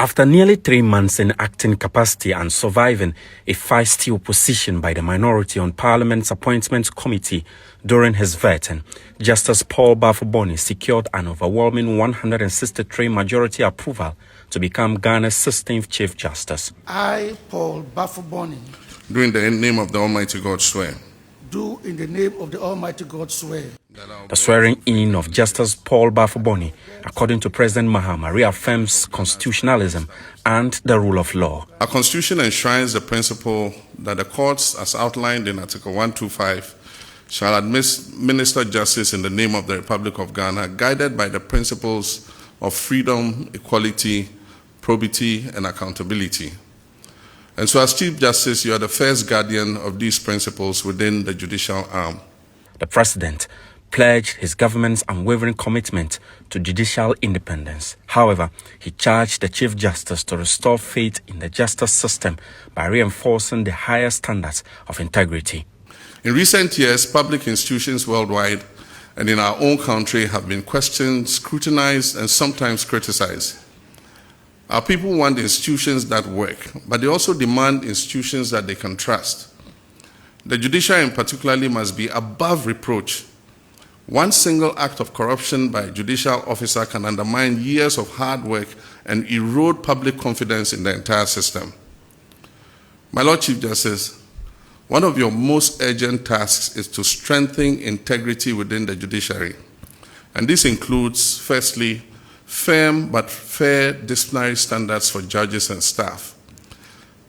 After nearly 3 months in acting capacity and surviving a feisty opposition by the minority on Parliament's Appointments Committee during his vetting, Justice Paul Baffoe-Bonnie secured an overwhelming 163 majority approval to become Ghana's 16th Chief Justice. I, Paul Baffoe-Bonnie, do in the name of the Almighty God swear. Do in the name of the Almighty God swear. The swearing-in of Justice Paul Baffoe-Bonnie, according to President Mahama, reaffirms constitutionalism and the rule of law. Our Constitution enshrines the principle that the courts, as outlined in Article 125, shall administer justice in the name of the Republic of Ghana, guided by the principles of freedom, equality, probity, and accountability. And so as Chief Justice, you are the first guardian of these principles within the judicial arm. The President pledged his government's unwavering commitment to judicial independence. However, he charged the Chief Justice to restore faith in the justice system by reinforcing the higher standards of integrity. In recent years, public institutions worldwide and in our own country have been questioned, scrutinized, and sometimes criticized. Our people want institutions that work, but they also demand institutions that they can trust. The judiciary in particular must be above reproach. One single act of corruption by a judicial officer can undermine years of hard work and erode public confidence in the entire system. My Lord Chief Justice, one of your most urgent tasks is to strengthen integrity within the judiciary. And this includes, firstly, firm but fair disciplinary standards for judges and staff.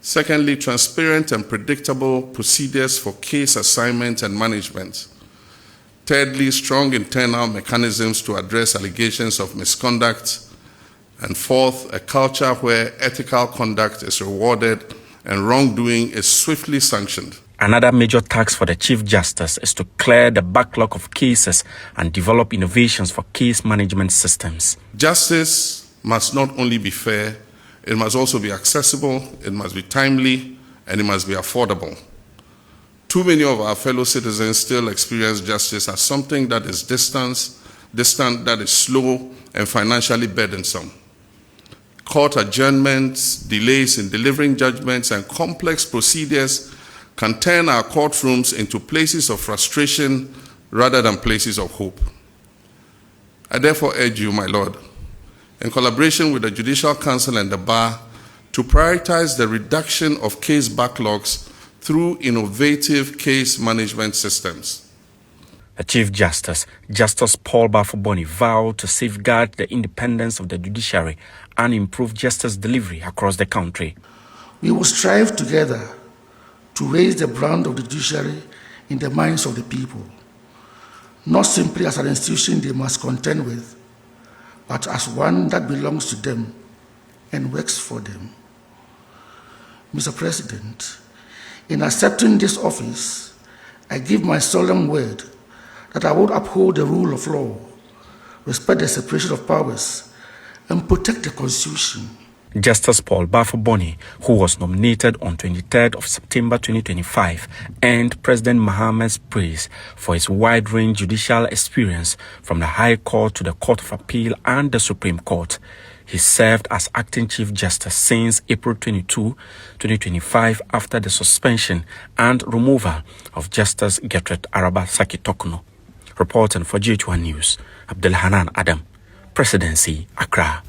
Secondly, transparent and predictable procedures for case assignment and management. Thirdly, strong internal mechanisms to address allegations of misconduct. And fourth, a culture where ethical conduct is rewarded and wrongdoing is swiftly sanctioned. Another major task for the Chief Justice is to clear the backlog of cases and develop innovations for case management systems. Justice must not only be fair, it must also be accessible, it must be timely, and it must be affordable. Too many of our fellow citizens still experience justice as something that is distant, that is slow, and financially burdensome. Court adjournments, delays in delivering judgments, and complex procedures can turn our courtrooms into places of frustration rather than places of hope. I therefore urge you, my Lord, in collaboration with the Judicial Council and the Bar, to prioritize the reduction of case backlogs through innovative case management systems. The Chief Justice, Justice Paul Baffoe-Bonnie, vowed to safeguard the independence of the judiciary and improve justice delivery across the country. We will strive together to raise the brand of the judiciary in the minds of the people, not simply as an institution they must contend with, but as one that belongs to them and works for them. Mr. President, in accepting this office, I give my solemn word that I will uphold the rule of law, respect the separation of powers, and protect the Constitution. Justice Paul Baffoe-Bonnie, who was nominated on 23rd of September 2025, earned President Mahama's praise for his wide-range judicial experience from the High Court to the Court of Appeal and the Supreme Court. He served as acting Chief Justice since April 22, 2025, after the suspension and removal of Justice Gertrude Araba Saki-Tokuno. Reporting for GHOne News, Abdul-Hanan Adam, Presidency, Accra.